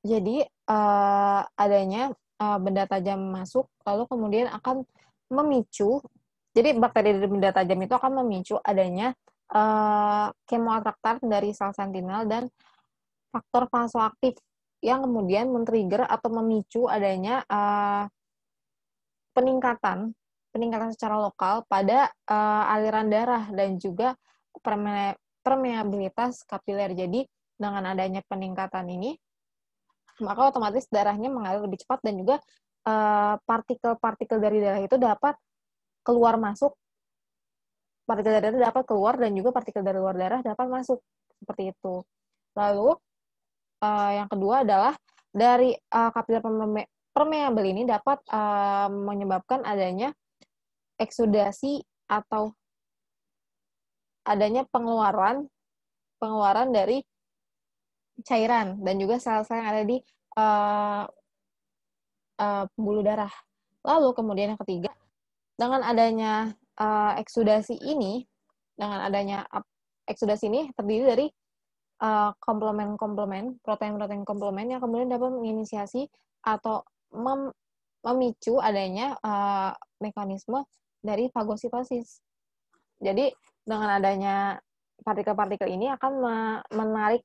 Jadi, adanya, benda tajam masuk, lalu kemudian akan memicu jadi bakteri dari benda tajam itu akan memicu adanya, kemoatraktan dari sel sentinel dan faktor vasoaktif yang kemudian men-trigger atau memicu adanya, peningkatan peningkatan secara lokal pada, aliran darah dan juga permeabilitas kapiler. Jadi, dengan adanya peningkatan ini, maka otomatis darahnya mengalir lebih cepat dan juga, partikel-partikel dari darah itu dapat keluar masuk, partikel dari darah dapat keluar dan juga partikel dari luar darah dapat masuk, seperti itu. Lalu, yang kedua adalah dari, kapiler permeabel ini dapat, menyebabkan adanya eksudasi atau adanya pengeluaran pengeluaran dari cairan dan juga sel-sel yang ada di, eee pembuluh darah. Lalu kemudian yang ketiga, dengan adanya, eksudasi ini, dengan adanya eksudasi ini terdiri dari, komplement-komplement, protein-protein komplement yang kemudian dapat menginisiasi atau memicu adanya, mekanisme dari fagositosis. Jadi dengan adanya partikel-partikel ini akan menarik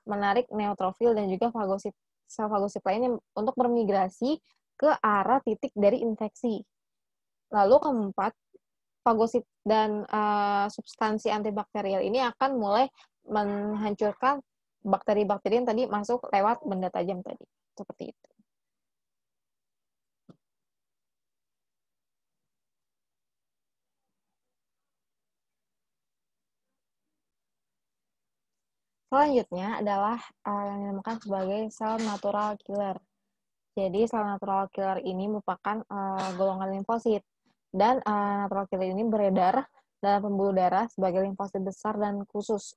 menarik neutrofil dan juga sel fagosit lainnya untuk bermigrasi ke arah titik dari infeksi. Lalu keempat, fagosit dan, substansi antibakterial ini akan mulai menghancurkan bakteri-bakteri yang tadi masuk lewat benda tajam tadi, seperti itu. Selanjutnya adalah, yang dinamakan sebagai sel natural killer. Jadi sel natural killer ini merupakan, golongan limfosit dan, natural killer ini beredar dalam pembuluh darah sebagai limfosit besar dan khusus,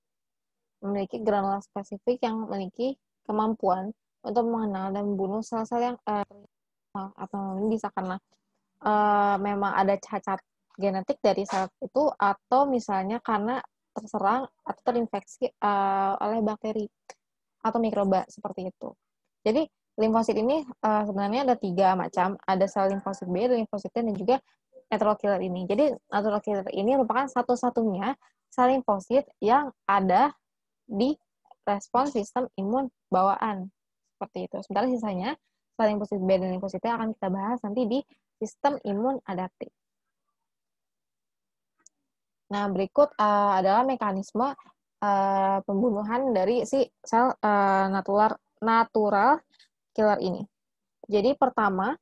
memiliki granula spesifik yang memiliki kemampuan untuk mengenal dan membunuh sel-sel yang, atau ini bisa karena, memang ada cacat genetik dari sel itu atau misalnya karena terserang atau terinfeksi, oleh bakteri atau mikroba, seperti itu. Jadi, limfosit ini, sebenarnya ada 3 macam, ada sel limfosit B, limfosit T, dan juga natural killer ini. Jadi, natural killer ini merupakan satu-satunya sel limfosit yang ada di respons sistem imun bawaan, seperti itu. Sementara sisanya, sel limfosit B dan limfosit T akan kita bahas nanti di sistem imun adaptif. Nah, berikut, adalah mekanisme, pembunuhan dari si sel, natural killer ini. Jadi pertama,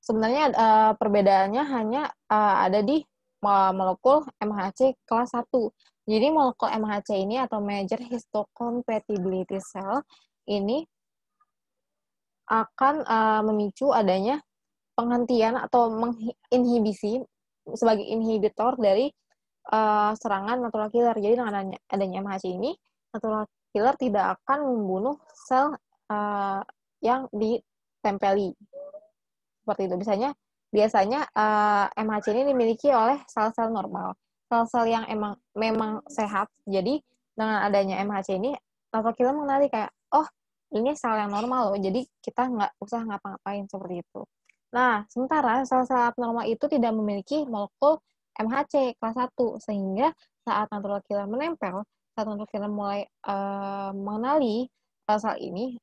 sebenarnya, perbedaannya hanya, ada di molekul MHC kelas 1. Jadi molekul MHC ini atau major histocompatibility cell ini akan, memicu adanya penghentian atau inhibisi sebagai inhibitor dari, serangan natural killer. Jadi dengan adanya MHC ini, natural killer tidak akan membunuh sel, yang ditempeli. Seperti itu. Biasanya, MHC ini dimiliki oleh sel-sel normal. Sel-sel yang memang sehat. Jadi dengan adanya MHC ini, natural killer mengenali kayak, "Oh, ini sel yang normal loh, jadi kita nggak usah ngapa-ngapain," seperti itu. Nah, sementara sel-sel abnormal itu tidak memiliki molekul MHC kelas 1, sehingga saat natural killer menempel, saat natural killer mulai, mengenali sel-sel ini,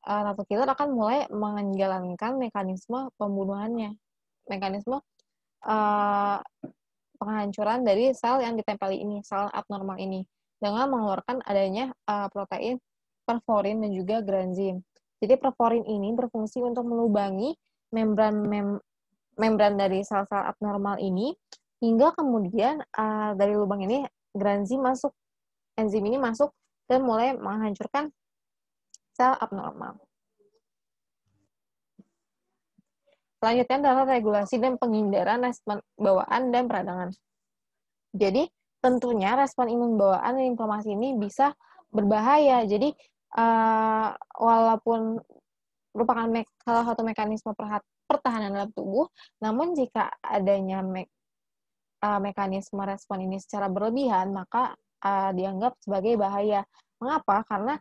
natural killer akan mulai menjalankan mekanisme pembunuhannya, mekanisme, eee, penghancuran dari sel yang ditempeli ini, sel abnormal ini, dengan mengeluarkan adanya, protein perforin dan juga granzim. Jadi perforin ini berfungsi untuk melubangi membran dari sel-sel abnormal ini, hingga kemudian, dari lubang ini enzim ini masuk dan mulai menghancurkan sel abnormal. Selanjutnya adalah regulasi dan penghindaran respon bawaan dan peradangan. Jadi, tentunya respon imun bawaan dan inflamasi ini bisa berbahaya. Jadi, walaupun merupakan salah satu mekanisme pertahanan dalam tubuh, namun jika adanya mekanisme respon ini secara berlebihan, maka dianggap sebagai bahaya. Mengapa? Karena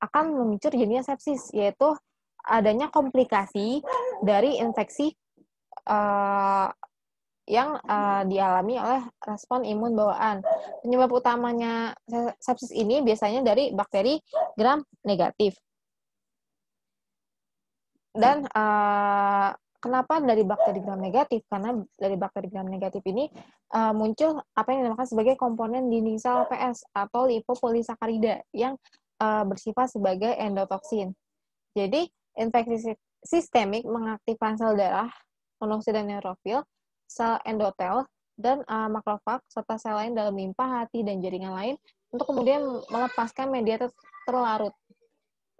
akan memicu terjadinya sepsis, yaitu adanya komplikasi dari infeksi yang dialami oleh respon imun bawaan. Penyebab utamanya sepsis ini biasanya dari bakteri gram negatif. Dan kenapa dari bakteri gram negatif? Karena dari bakteri gram negatif ini muncul apa yang dinamakan sebagai komponen dinding sel LPS atau lipopolisakarida yang bersifat sebagai endotoksin. Jadi, infeksi sistemik mengaktifkan sel darah, monosit dan neurofil, sel endotel, dan makrofag, serta sel lain dalam limpa, hati, dan jaringan lain untuk kemudian melepaskan mediator terlarut.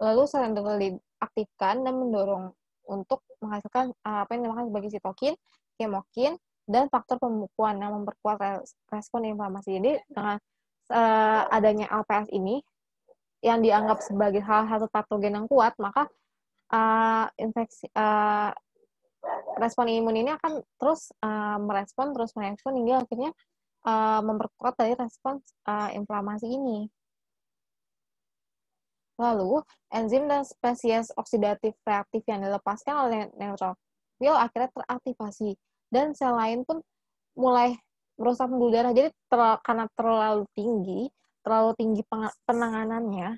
Lalu sel endotel diaktifkan dan mendorong untuk menghasilkan apa yang dinamakan sebagai sitokin, kemokin, dan faktor pembekuan yang memperkuat respon inflamasi. Jadi dengan adanya LPS ini yang dianggap sebagai salah satu patogen yang kuat, maka respon imun ini akan terus merespon hingga akhirnya memperkuat dari respon inflamasi ini. Lalu, enzim dan spesies oksidatif reaktif yang dilepaskan oleh neutrofil akhirnya teraktivasi. Dan sel lain pun mulai merusak pembuluh darah. Jadi, karena terlalu tinggi penanganannya,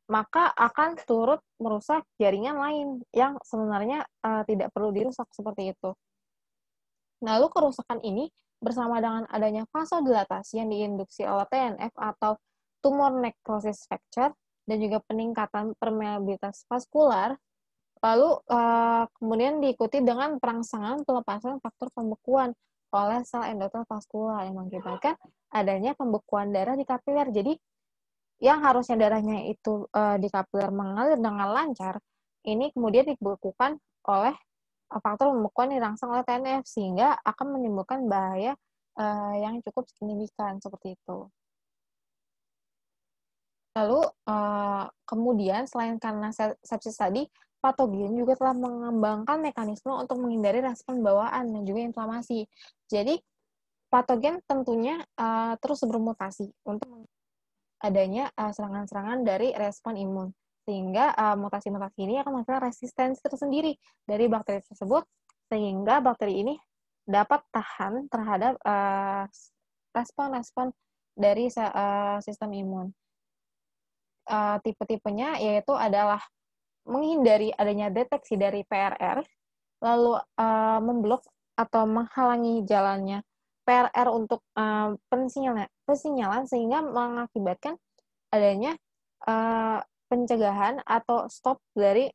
maka akan turut merusak jaringan lain yang sebenarnya tidak perlu dirusak seperti itu. Lalu, kerusakan ini bersama dengan adanya vasodilatasi yang diinduksi oleh TNF atau tumor necrosis factor, dan juga peningkatan permeabilitas vaskular, lalu kemudian diikuti dengan perangsangan pelepasan faktor pembekuan oleh sel endotel vaskular yang mengakibatkan adanya pembekuan darah di kapiler. Jadi, yang harusnya darahnya itu di kapiler mengalir dengan lancar, ini kemudian dibekukan oleh faktor pembekuan yang dirangsang oleh TNF, sehingga akan menimbulkan bahaya yang cukup signifikan seperti itu. Lalu, kemudian selain karena sepsis tadi, patogen juga telah mengembangkan mekanisme untuk menghindari respon bawaan dan juga inflamasi. Jadi, patogen tentunya terus bermutasi untuk adanya serangan-serangan dari respon imun. Sehingga mutasi-mutasi ini akan menghasilkan resistensi tersendiri dari bakteri tersebut, sehingga bakteri ini dapat tahan terhadap respon-respon dari sistem imun. Tipe-tipenya yaitu adalah menghindari adanya deteksi dari PRR, lalu memblok atau menghalangi jalannya PRR untuk pensinyalan sehingga mengakibatkan adanya pencegahan atau stop dari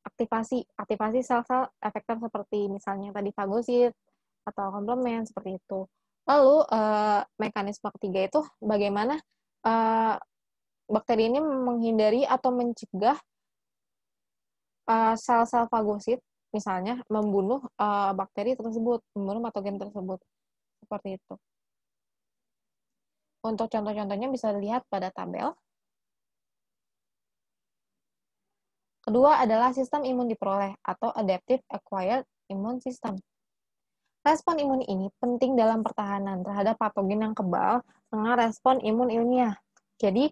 aktivasi sel-sel efektor seperti misalnya tadi fagosit atau komplement seperti itu. Lalu mekanisme ketiga itu bagaimana bakteri ini menghindari atau mencegah sel-sel fagosit, misalnya membunuh bakteri tersebut, membunuh patogen tersebut. Seperti itu. Untuk contoh-contohnya bisa dilihat pada tabel. Kedua adalah sistem imun diperoleh atau adaptive acquired immune system. Respon imun ini penting dalam pertahanan terhadap patogen yang kebal dengan respon imun ilmiah. Jadi,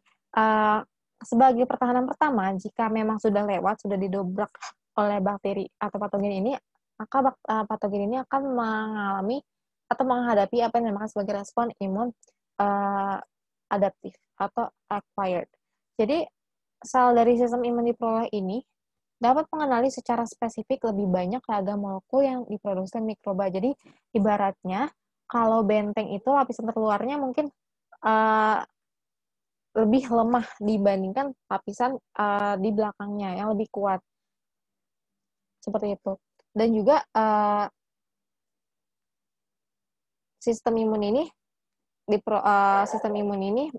sebagai pertahanan pertama, jika memang sudah lewat, sudah didobrak oleh bakteri atau patogen ini, maka patogen ini akan mengalami atau menghadapi apa yang dinamakan sebagai respon imun adaptif atau acquired. Jadi, sel dari sistem imun diperoleh ini dapat mengenali secara spesifik lebih banyak ragam molekul yang diproduksi mikroba. Jadi, ibaratnya, kalau benteng itu lapisan terluarnya mungkin lebih lemah dibandingkan lapisan di belakangnya yang lebih kuat. Seperti itu. Dan juga sistem imun ini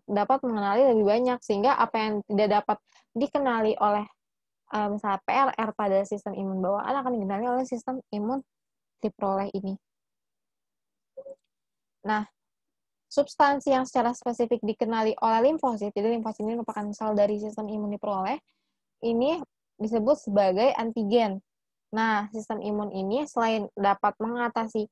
dapat mengenali lebih banyak, sehingga apa yang tidak dapat dikenali oleh misalnya PRR pada sistem imun bawaan akan dikenali oleh sistem imun diperoleh ini. Nah, substansi yang secara spesifik dikenali oleh limfosit, jadi limfosit ini merupakan sel dari sistem imun diperoleh, ini disebut sebagai antigen. Nah, sistem imun ini selain dapat mengatasi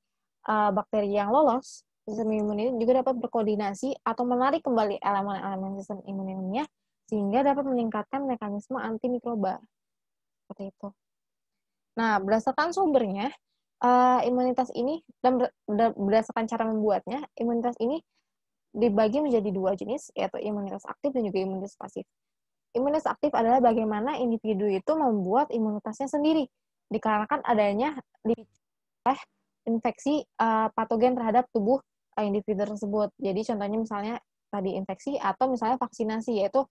bakteri yang lolos, sistem imun ini juga dapat berkoordinasi atau menarik kembali elemen-elemen sistem imun ilmiah sehingga dapat meningkatkan mekanisme antimikroba. Seperti itu. Nah, berdasarkan sumbernya, imunitas ini dan berdasarkan cara membuatnya, imunitas ini dibagi menjadi dua jenis, yaitu imunitas aktif dan juga imunitas pasif. Imunitas aktif adalah bagaimana individu itu membuat imunitasnya sendiri, dikarenakan adanya infeksi patogen terhadap tubuh individu tersebut. Jadi contohnya misalnya tadi infeksi atau misalnya vaksinasi, yaitu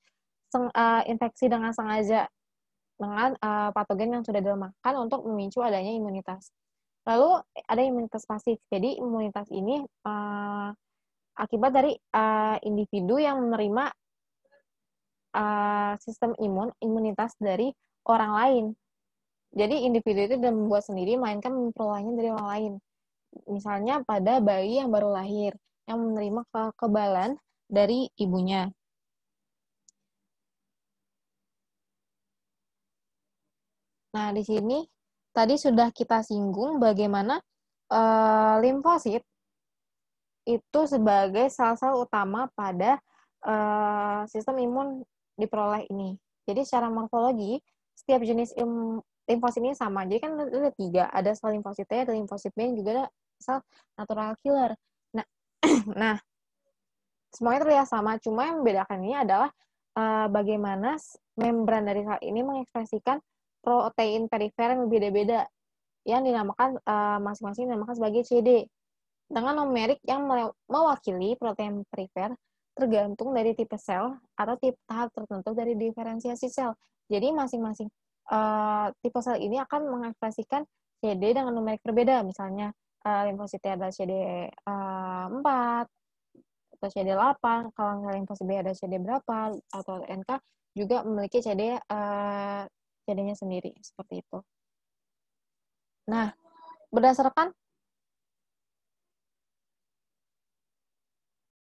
infeksi dengan sengaja dengan patogen yang sudah dilemahkan untuk memicu adanya imunitas. Lalu ada imunitas pasif. Jadi imunitas ini akibat dari individu yang menerima sistem imunitas dari orang lain. Jadi individu itu tidak membuat sendiri, melainkan memperolehnya dari orang lain. Misalnya pada bayi yang baru lahir, yang menerima kekebalan dari ibunya. Nah, di sini tadi sudah kita singgung bagaimana limfosit itu sebagai sel-sel utama pada sistem imun diperoleh ini. Jadi secara morfologi, setiap jenis limfosit ini sama. Jadi kan ada 3, ada sel limfosit T, ada limfosit B, juga ada sel natural killer. Nah, nah semuanya terlihat sama, cuma yang membedakan ini adalah bagaimana membran dari sel ini mengekspresikan protein perifer yang berbeda-beda, yang dinamakan masing-masing dinamakan sebagai CD. Dengan numerik yang mewakili protein perifer tergantung dari tipe sel atau tahap tertentu dari diferensiasi sel. Jadi masing-masing tipe sel ini akan mengekspresikan CD dengan numerik berbeda. Misalnya limfosit T ada CD 4 atau CD 8, kalau limfosit B ada CD berapa, atau NK juga memiliki CD-nya sendiri, seperti itu. Nah, berdasarkan